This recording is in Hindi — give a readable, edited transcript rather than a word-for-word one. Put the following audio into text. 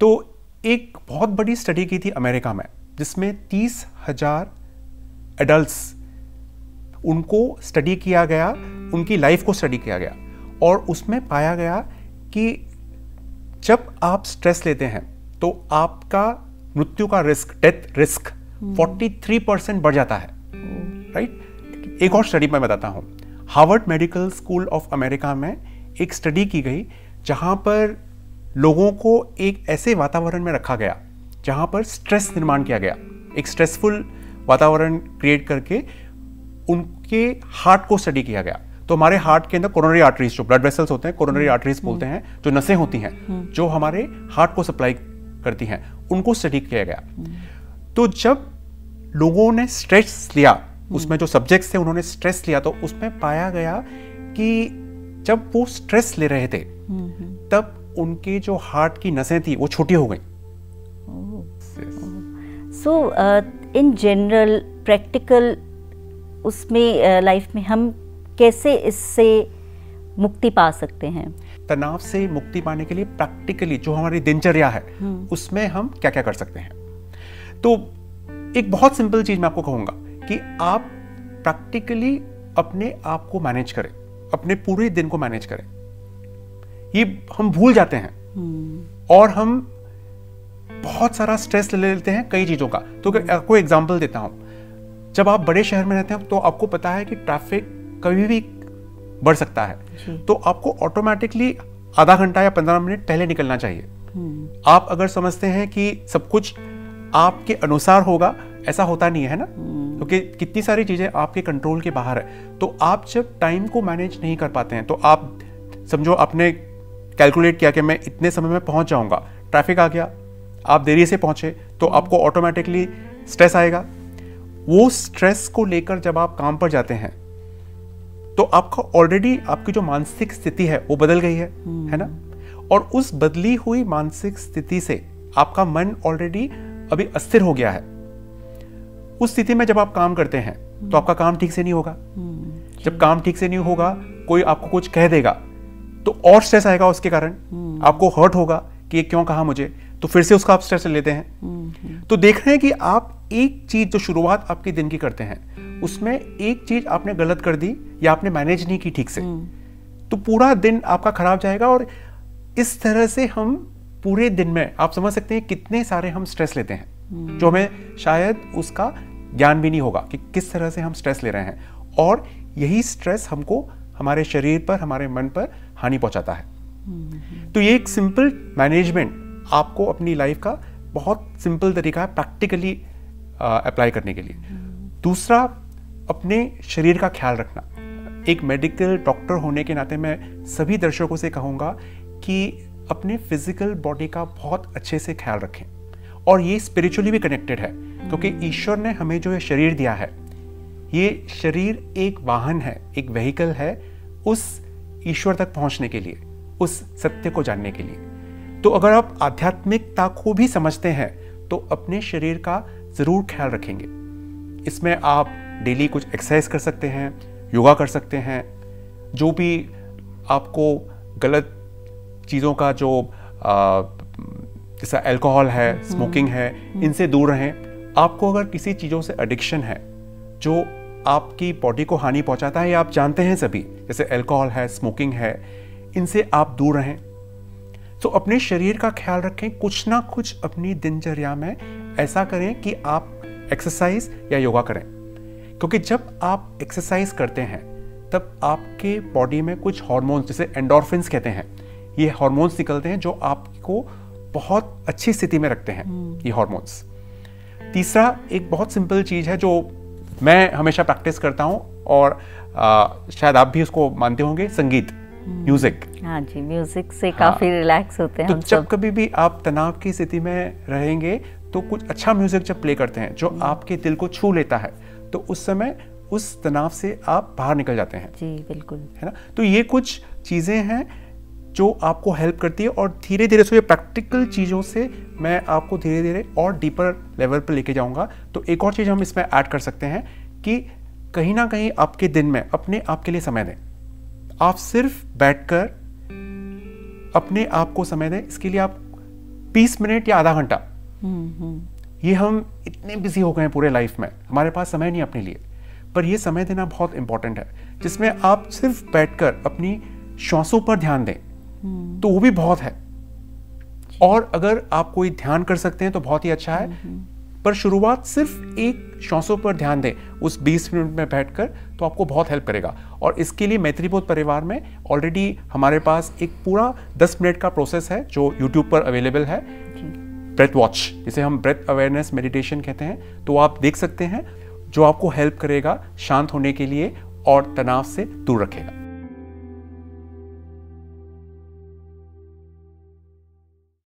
तो एक बहुत बड़ी स्टडी की थी अमेरिका में, जिसमें 30,000 एडल्ट्स उनको स्टडी किया गया, उनकी लाइफ को स्टडी किया गया, और उसमें पाया गया कि जब आप स्ट्रेस लेते हैं तो आपका मृत्यु का रिस्क, डेथ रिस्क 43% बढ़ जाता है, राइट। एक और स्टडी मैं बताता हूं। Harvard medical school of America में एक स्टडी की गई जहां पर लोगों को एक ऐसे वातावरण में रखा गया जहां पर स्ट्रेस निर्माण किया गया, एक स्ट्रेसफुल वातावरण क्रिएट करके उनके हार्ट को स्टडी किया गया। तो हमारे हार्ट के अंदर कोरोनरी आर्टरीज, जो ब्लड वेसल्स होते हैं, कोरोनरी आर्टरीज बोलते हैं, जो नसें होती हैं जो हमारे हार्ट को सप्लाई करती हैं, उनको स्टडी किया गया। तो जब लोगों ने स्ट्रेस लिया, उसमें जो सब्जेक्ट्स थे उन्होंने स्ट्रेस लिया, तो उसमें पाया गया कि जब वो स्ट्रेस ले रहे थे तब उनके जो हार्ट की नसें थी वो छोटी हो गई। सो इन जनरल प्रैक्टिकल उसमें लाइफ में हम कैसे इससे मुक्ति पा सकते हैं? तनाव से मुक्ति पाने के लिए प्रैक्टिकली जो हमारी दिनचर्या है उसमें हम क्या क्या कर सकते हैं। तो एक बहुत सिंपल चीज मैं आपको कहूंगा कि आप प्रैक्टिकली अपने आप को मैनेज करें, अपने पूरे दिन को मैनेज करें। ये हम भूल जाते हैं और हम बहुत सारा स्ट्रेस ले लेते हैं कई चीजों का। तो आपको एग्जांपल देता हूं, जब आप बड़े शहर में रहते हैं तो आपको पता है कि ट्रैफिक कभी भी बढ़ सकता है, तो आपको ऑटोमेटिकली आधा घंटा या 15 मिनट पहले निकलना चाहिए। आप अगर समझते हैं कि सब कुछ आपके अनुसार होगा, ऐसा होता नहीं है ना, क्योंकि कितनी सारी चीजें आपके कंट्रोल के बाहर है। तो आप जब टाइम को मैनेज नहीं कर पाते हैं तो आप समझो आपने कैलकुलेट किया कि मैं इतने समय में पहुंच जाऊंगा, ट्रैफिक आ गया, आप देरी से पहुंचे, तो आपको ऑटोमेटिकली स्ट्रेस आएगा। वो स्ट्रेस को लेकर जब आप काम पर जाते हैं तो आपका ऑलरेडी आपकी जो मानसिक स्थिति है वो बदल गई है ना, और उस बदली हुई मानसिक स्थिति से आपका मन ऑलरेडी अभी अस्थिर हो गया है। उस स्थिति में जब आप काम करते हैं तो आपका काम ठीक से नहीं होगा। जब काम ठीक से नहीं होगा, कोई आपको कुछ कह देगा तो और स्ट्रेस आएगा, उसके कारण आपको हर्ट होगा कि ये क्यों कहा मुझे, तो फिर से उसका आप स्ट्रेस लेते हैं। तो देख रहे हैं कि आप एक चीज जो शुरुआत आपके दिन की करते हैं उसमें एक चीज आपने गलत कर दी या आपने मैनेज नहीं की ठीक से, तो पूरा दिन आपका खराब जाएगा। और इस तरह से हम पूरे दिन में आप समझ सकते हैं कितने सारे हम स्ट्रेस लेते हैं जो हमें शायद उसका ज्ञान भी नहीं होगा कि किस तरह से हम स्ट्रेस ले रहे हैं, और यही स्ट्रेस हमको हमारे शरीर पर, हमारे मन पर हानि पहुंचाता है। तो ये एक सिंपल मैनेजमेंट आपको अपनी लाइफ का बहुत सिंपल तरीका है प्रैक्टिकली अप्लाई करने के लिए। दूसरा, अपने शरीर का ख्याल रखना। एक मेडिकल डॉक्टर होने के नाते मैं सभी दर्शकों से कहूंगा कि अपने फिजिकल बॉडी का बहुत अच्छे से ख्याल रखें, और ये स्पिरिचुअली भी कनेक्टेड है, क्योंकि ईश्वर ने हमें जो ये शरीर दिया है, ये शरीर एक वाहन है, एक व्हीकल है उस ईश्वर तक पहुंचने के लिए, उस सत्य को जानने के लिए। तो अगर आप आध्यात्मिकता को भी समझते हैं तो अपने शरीर का जरूर ख्याल रखेंगे। इसमें आप डेली कुछ एक्सरसाइज कर सकते हैं, योगा कर सकते हैं, जो भी आपको गलत चीज़ों का जो जैसा अल्कोहल है, स्मोकिंग है, इनसे दूर रहें। आपको अगर किसी चीज़ों से एडिक्शन है जो आपकी बॉडी को हानि पहुंचाता है, या आप जानते हैं सभी, जैसे अल्कोहल है, स्मोकिंग है, इनसे आप दूर रहें। तो अपने शरीर का ख्याल रखें, कुछ ना कुछ अपनी दिनचर्या में ऐसा करें कि आप एक्सरसाइज या योगा करें, क्योंकि जब आप एक्सरसाइज करते हैं तब आपके बॉडी में कुछ हार्मोन्स, जैसे एंडोर्फिन्स कहते हैं, ये हार्मोन्स निकलते हैं जो आपको बहुत अच्छी स्थिति में रखते हैं, ये हार्मोन्स। तीसरा, एक बहुत सिंपल चीज है जो मैं हमेशा प्रैक्टिस करता हूं, और शायद आप भी उसको मानते होंगे, संगीत, म्यूजिक। हाँ जी, म्यूजिक से काफी रिलैक्स होते हैं तो हम जब सब। कभी भी आप तनाव की स्थिति में रहेंगे तो कुछ अच्छा म्यूजिक जब प्ले करते हैं जो आपके दिल को छू लेता है, तो उस समय उस तनाव से आप बाहर निकल जाते हैं। जी बिल्कुल, है ना। तो ये कुछ चीजें हैं जो आपको हेल्प करती है, और धीरे धीरे से ये प्रैक्टिकल चीजों से मैं आपको धीरे धीरे और डीपर लेवल पर लेके जाऊंगा। तो एक और चीज हम इसमें ऐड कर सकते हैं कि कहीं ना कहीं आपके दिन में अपने आप के लिए समय दें। आप सिर्फ बैठकर अपने आप को समय दें, इसके लिए आप 20 मिनट या आधा घंटा, ये हम इतने बिजी हो गए हैं पूरे लाइफ में, हमारे पास समय नहीं अपने लिए, पर ये समय देना बहुत इंपॉर्टेंट है, जिसमें आप सिर्फ बैठकर अपनी श्वासों पर ध्यान दें, तो वो भी बहुत है। और अगर आप कोई ध्यान कर सकते हैं तो बहुत ही अच्छा है, पर शुरुआत सिर्फ एक श्वासों पर ध्यान दें उस 20 मिनट में बैठकर, तो आपको बहुत हेल्प करेगा। और इसके लिए मैत्रीबोध परिवार में ऑलरेडी हमारे पास एक पूरा 10 मिनट का प्रोसेस है जो YouTube पर अवेलेबल है, ब्रेथ वॉच, जिसे हम ब्रेथ अवेयरनेस मेडिटेशन कहते हैं, तो आप देख सकते हैं, जो आपको हेल्प करेगा शांत होने के लिए और तनाव से दूर रखेगा।